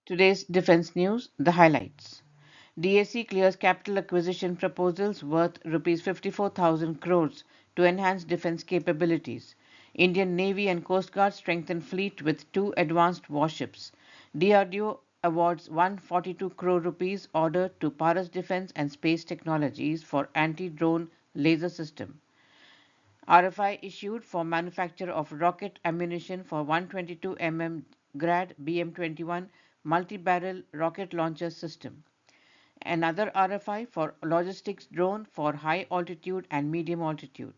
Today's defense news, the highlights. DAC clears capital acquisition proposals worth Rs 54,000 crores to enhance defense capabilities. Indian Navy and Coast Guard strengthen fleet with two advanced warships. DRDO awards 142 crore rupees order to Paras Defense and Space Technologies for anti-drone laser system. RFI issued for manufacture of rocket ammunition for 122 mm GRAD BM 21 multi-barrel rocket launcher system. Another RFI for logistics drone for high altitude and medium altitude.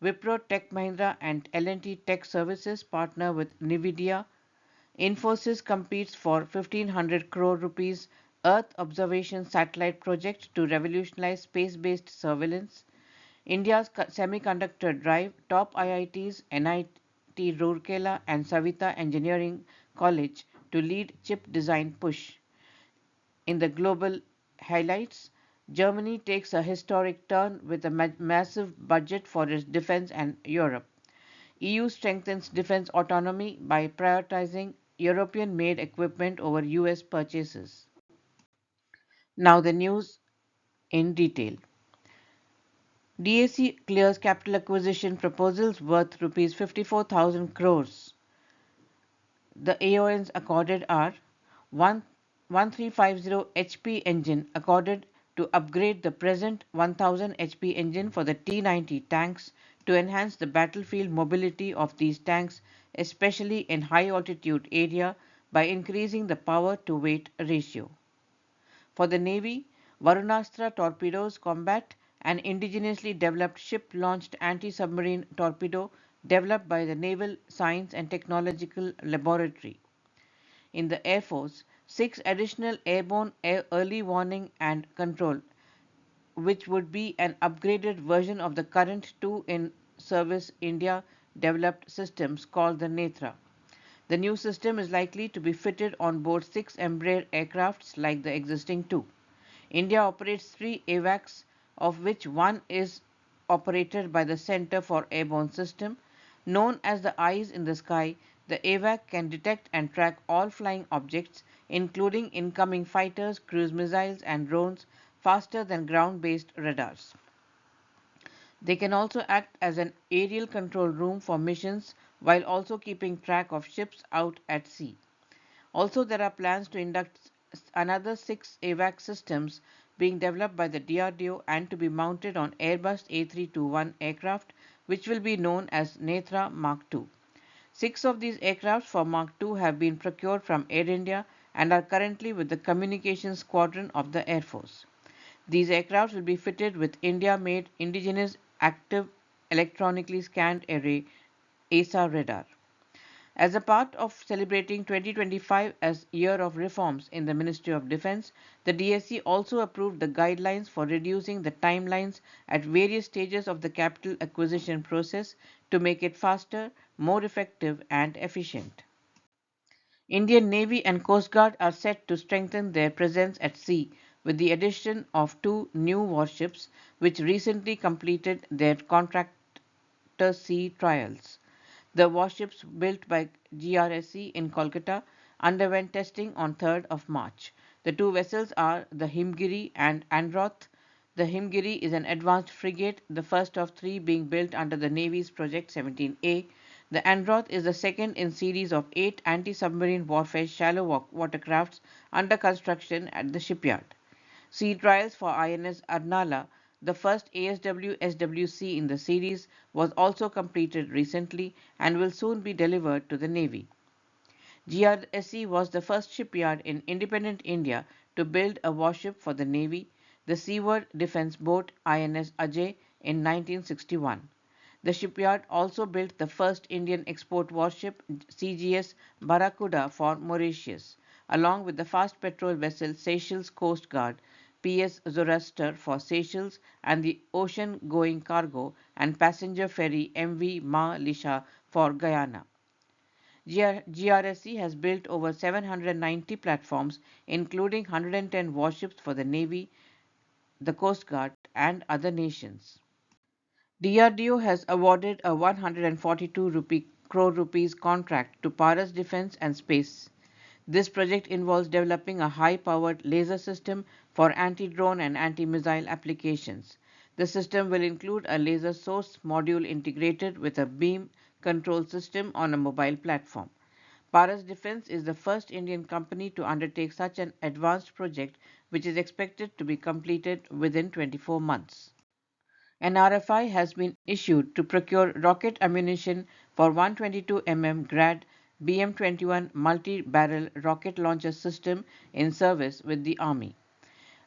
Wipro Tech Mahindra and L&T Tech Services partner with Nvidia. Infosys competes for 1500 crore rupees Earth observation satellite project to revolutionize space-based surveillance. India's semiconductor drive, top IITs, NIT Rourkela and Saveetha Engineering College to lead chip design push. In the global highlights, Germany takes a historic turn with a massive budget for its defense and Europe. EU strengthens defense autonomy by prioritizing European made equipment over US purchases. Now, the news in detail. DAC clears capital acquisition proposals worth Rs 54,000 crores. The AONs accorded are 1350 HP engine accorded to upgrade the present 1000 HP engine for the T-90 tanks to enhance the battlefield mobility of these tanks, especially in high altitude area by increasing the power to weight ratio. For the Navy, Varunastra torpedoes combat an indigenously developed ship-launched anti-submarine torpedo developed by the Naval Science and Technological Laboratory. In the Air Force, 6 additional airborne early warning and control, which would be an upgraded version of the current 2 in service India developed systems called the Netra. The new system is likely to be fitted on board 6 Embraer aircrafts like the existing 2. India operates 3 AWACS, of which one is operated by the Center for Airborne System. Known as the Eyes in the Sky, the AWAC can detect and track all flying objects, including incoming fighters, cruise missiles, and drones, faster than ground-based radars. They can also act as an aerial control room for missions while also keeping track of ships out at sea. Also, there are plans to induct another 6 AWACS systems being developed by the DRDO and to be mounted on Airbus A321 aircraft, which will be known as Netra Mark II. 6 of these aircraft for Mark II have been procured from Air India and are currently with the Communications Squadron of the Air Force. These aircraft will be fitted with India-made indigenous active electronically scanned array ASA radar. As a part of celebrating 2025 as Year of Reforms in the Ministry of Defense, the DSC also approved the guidelines for reducing the timelines at various stages of the capital acquisition process to make it faster, more effective, and efficient. Indian Navy and Coast Guard are set to strengthen their presence at sea with the addition of 2 new warships which recently completed their contractor sea trials. The warships built by GRSE in Kolkata underwent testing on 3rd of March. The 2 vessels are the Himgiri and Androth. The Himgiri is an advanced frigate, the first of 3 being built under the Navy's Project 17A. The Androth is the second in series of 8 anti-submarine warfare shallow watercrafts under construction at the shipyard. Sea trials for INS Arnala, the first ASW SWC in the series, was also completed recently and will soon be delivered to the Navy. GRSE was the first shipyard in independent India to build a warship for the Navy, the seaward defense boat INS Ajay in 1961. The shipyard also built the first Indian export warship CGS Barracuda for Mauritius, along with the fast patrol vessel Seychelles Coast Guard PS Zoroaster for Seychelles and the ocean-going cargo and passenger ferry MV Ma Lisha for Guyana. GRSE has built over 790 platforms, including 110 warships for the Navy, the Coast Guard, and other nations. DRDO has awarded a 142 crore rupees contract to Paras Defense and Space. This project involves developing a high-powered laser system for anti-drone and anti-missile applications. The system will include a laser source module integrated with a beam control system on a mobile platform. Paras Defense is the first Indian company to undertake such an advanced project, which is expected to be completed within 24 months. An RFI has been issued to procure rocket ammunition for 122 mm GRAD BM 21 multi-barrel rocket launcher system in service with the Army.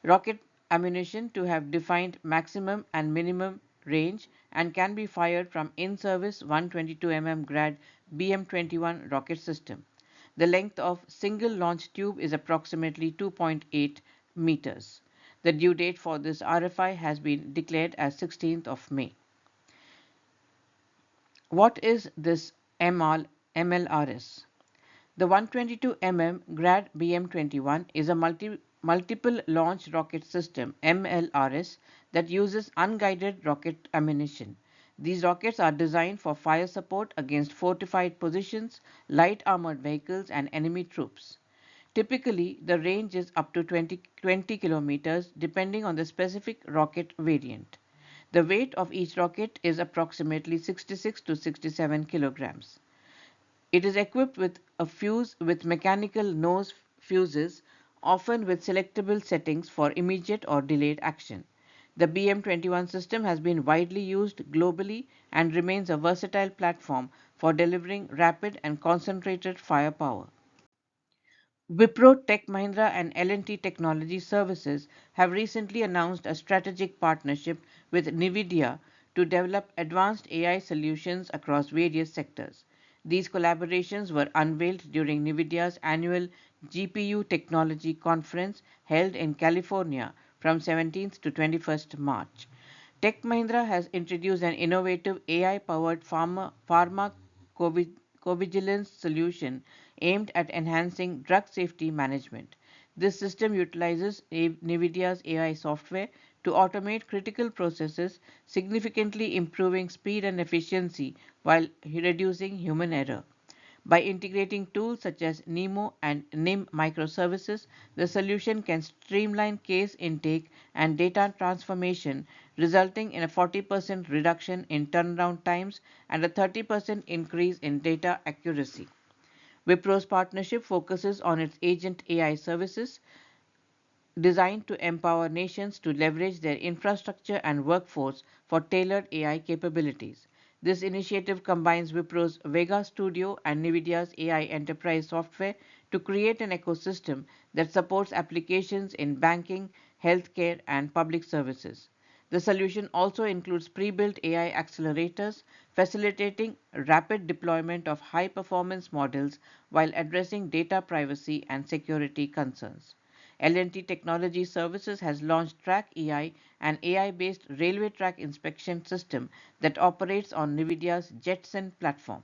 Rocket ammunition to have defined maximum and minimum range and can be fired from in-service 122 mm GRAD BM 21 rocket system. The length of single launch tube is approximately 2.8 meters. The due date for this RFI has been declared as 16th of May. What is this MLRS? The 122 mm GRAD BM21 is a multiple launch rocket system MLRS that uses unguided rocket ammunition. These rockets are designed for fire support against fortified positions, light armored vehicles and enemy troops. Typically, the range is up to 20 kilometers depending on the specific rocket variant. The weight of each rocket is approximately 66 to 67 kilograms. It is equipped with a fuse with mechanical nose fuses, often with selectable settings for immediate or delayed action. The BM21 system has been widely used globally and remains a versatile platform for delivering rapid and concentrated firepower. Wipro, Tech Mahindra and L&T Technology Services have recently announced a strategic partnership with Nvidia to develop advanced AI solutions across various sectors. These collaborations were unveiled during Nvidia's annual GPU Technology Conference held in California from 17th to 21st March. Tech Mahindra has introduced an innovative AI-powered pharmacovigilance solution aimed at enhancing drug safety management. This system utilizes NVIDIA's AI software to automate critical processes, significantly improving speed and efficiency while reducing human error. By integrating tools such as NEMO and NIM microservices, the solution can streamline case intake and data transformation, resulting in a 40% reduction in turnaround times and a 30% increase in data accuracy. Wipro's partnership focuses on its agent AI services designed to empower nations to leverage their infrastructure and workforce for tailored AI capabilities. This initiative combines Wipro's Vega Studio and NVIDIA's AI enterprise software to create an ecosystem that supports applications in banking, healthcare, and public services. The solution also includes pre-built AI accelerators, facilitating rapid deployment of high-performance models while addressing data privacy and security concerns. L&T Technology Services has launched Track EI, an AI-based railway track inspection system that operates on NVIDIA's Jetson platform.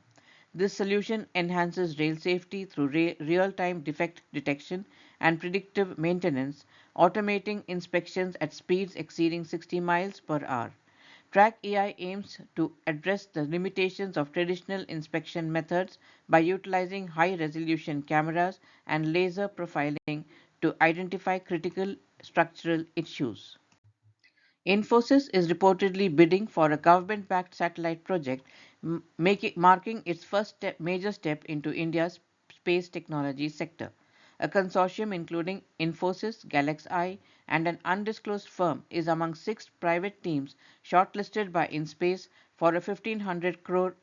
This solution enhances rail safety through real-time defect detection and predictive maintenance, automating inspections at speeds exceeding 60 miles per hour. Track AI aims to address the limitations of traditional inspection methods by utilizing high-resolution cameras and laser profiling to identify critical structural issues. Infosys is reportedly bidding for a government-backed satellite project, marking its first major step into India's space technology sector. A consortium including Infosys, GalaxEye, and an undisclosed firm is among six private teams shortlisted by InSpace for a 1,500 crore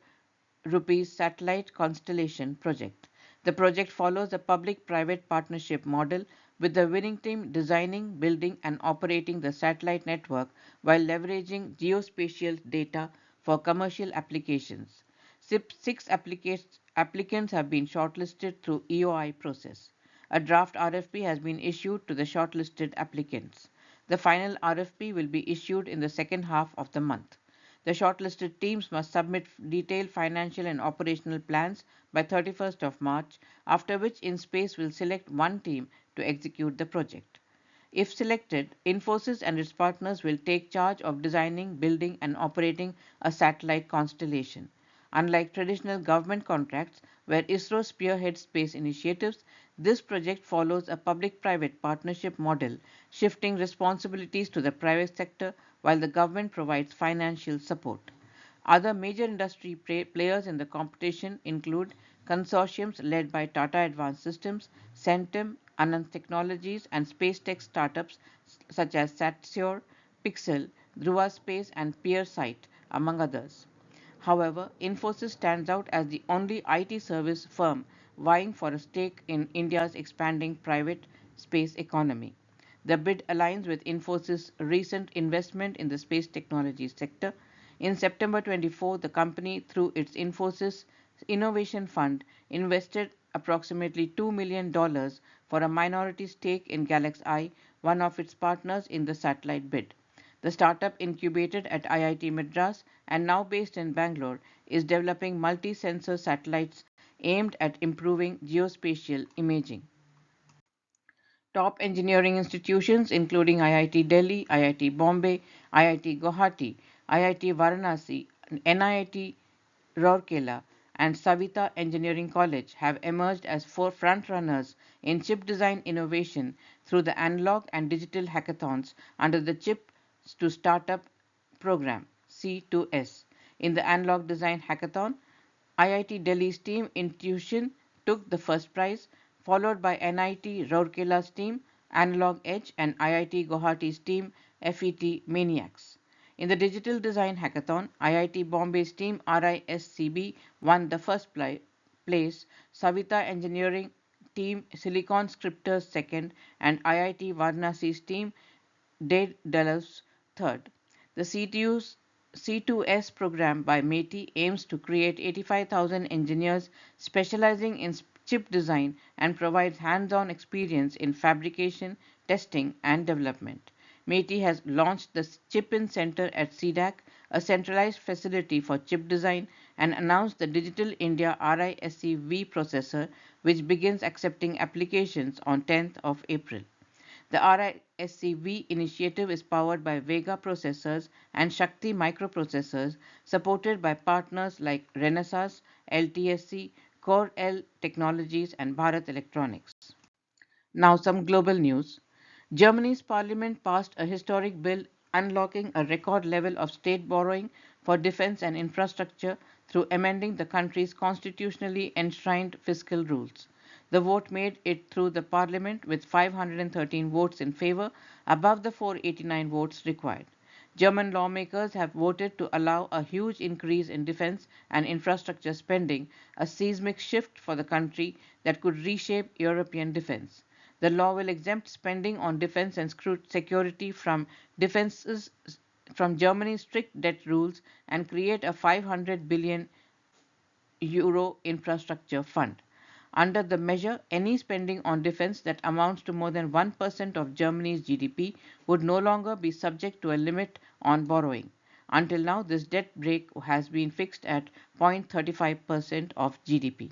rupees satellite constellation project. The project follows a public-private partnership model with the winning team designing, building and operating the satellite network while leveraging geospatial data for commercial applications. Six applicants have been shortlisted through EOI process. A draft RFP has been issued to the shortlisted applicants. The final RFP will be issued in the second half of the month. The shortlisted teams must submit detailed financial and operational plans by 31st of March, after which InSpace will select one team to execute the project. If selected, Infosys and its partners will take charge of designing, building and operating a satellite constellation. Unlike traditional government contracts, where ISRO spearheads space initiatives, this project follows a public-private partnership model, shifting responsibilities to the private sector while the government provides financial support. Other major industry players in the competition include consortiums led by Tata Advanced Systems, Centum, Anand Technologies, and space tech startups such as Satsure, Pixel, Dhruva Space, and PeerSight, among others. However, Infosys stands out as the only IT service firm vying for a stake in India's expanding private space economy. The bid aligns with Infosys' recent investment in the space technology sector. In September 24, the company, through its Infosys Innovation Fund, invested approximately $2 million for a minority stake in GalaxEye, one of its partners in the satellite bid. The startup, incubated at IIT Madras and now based in Bangalore, is developing multi-sensor satellites aimed at improving geospatial imaging. Top engineering institutions including IIT Delhi, IIT Bombay, IIT Guwahati, IIT Varanasi, NIT Rourkela, and Saveetha Engineering College have emerged as four frontrunners in chip design innovation through the analog and digital hackathons under the Chip to Startup program C2S. In the analog design hackathon, IIT Delhi's team Intuition took the first prize, followed by NIT Rourkela's team Analog Edge and IIT Guwahati's team FET Maniacs. In the digital design hackathon, IIT Bombay's team RISCB won the first place, Saveetha Engineering team Silicon Scripters second, and IIT Varanasi's team Daedalus third. The C2S program by METI aims to create 85,000 engineers specializing in chip design and provides hands-on experience in fabrication, testing, and development. METI has launched the Chip-In Center at CDAC, a centralized facility for chip design, and announced the Digital India RISC-V processor, which begins accepting applications on 10th of April. The RISC-V initiative is powered by Vega processors and Shakti microprocessors, supported by partners like Renesas, LTSC, Crore Technologies, and Bharat Electronics. Now, some global news. Germany's parliament passed a historic bill unlocking a record level of state borrowing for defense and infrastructure through amending the country's constitutionally enshrined fiscal rules. The vote made it through the parliament with 513 votes in favor, above the 489 votes required. German lawmakers have voted to allow a huge increase in defense and infrastructure spending, a seismic shift for the country that could reshape European defense. The law will exempt spending on defense and security from Germany's strict debt rules and create a 500 billion euro infrastructure fund. Under the measure, any spending on defense that amounts to more than 1% of Germany's GDP would no longer be subject to a limit on borrowing. Until now, this debt brake has been fixed at 0.35% of GDP.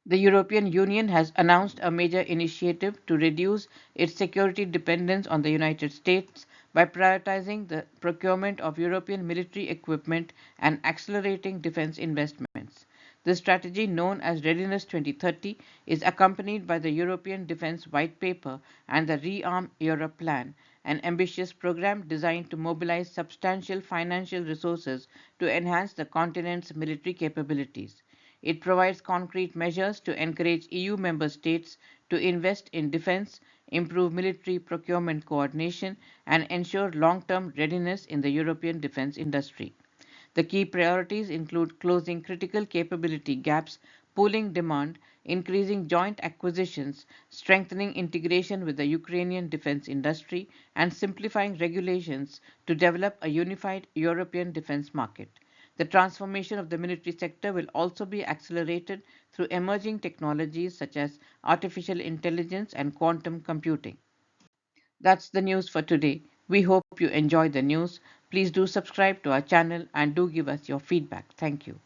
The European Union has announced a major initiative to reduce its security dependence on the United States by prioritizing the procurement of European military equipment and accelerating defense investments. This strategy, known as Readiness 2030, is accompanied by the European Defence White Paper and the Rearm Europe Plan, an ambitious program designed to mobilize substantial financial resources to enhance the continent's military capabilities. It provides concrete measures to encourage EU member states to invest in defense, improve military procurement coordination, and ensure long-term readiness in the European defense industry. The key priorities include closing critical capability gaps, pooling demand, increasing joint acquisitions, strengthening integration with the Ukrainian defense industry, and simplifying regulations to develop a unified European defense market. The transformation of the military sector will also be accelerated through emerging technologies such as artificial intelligence and quantum computing. That's the news for today. We hope you enjoyed the news. Please do subscribe to our channel and do give us your feedback. Thank you.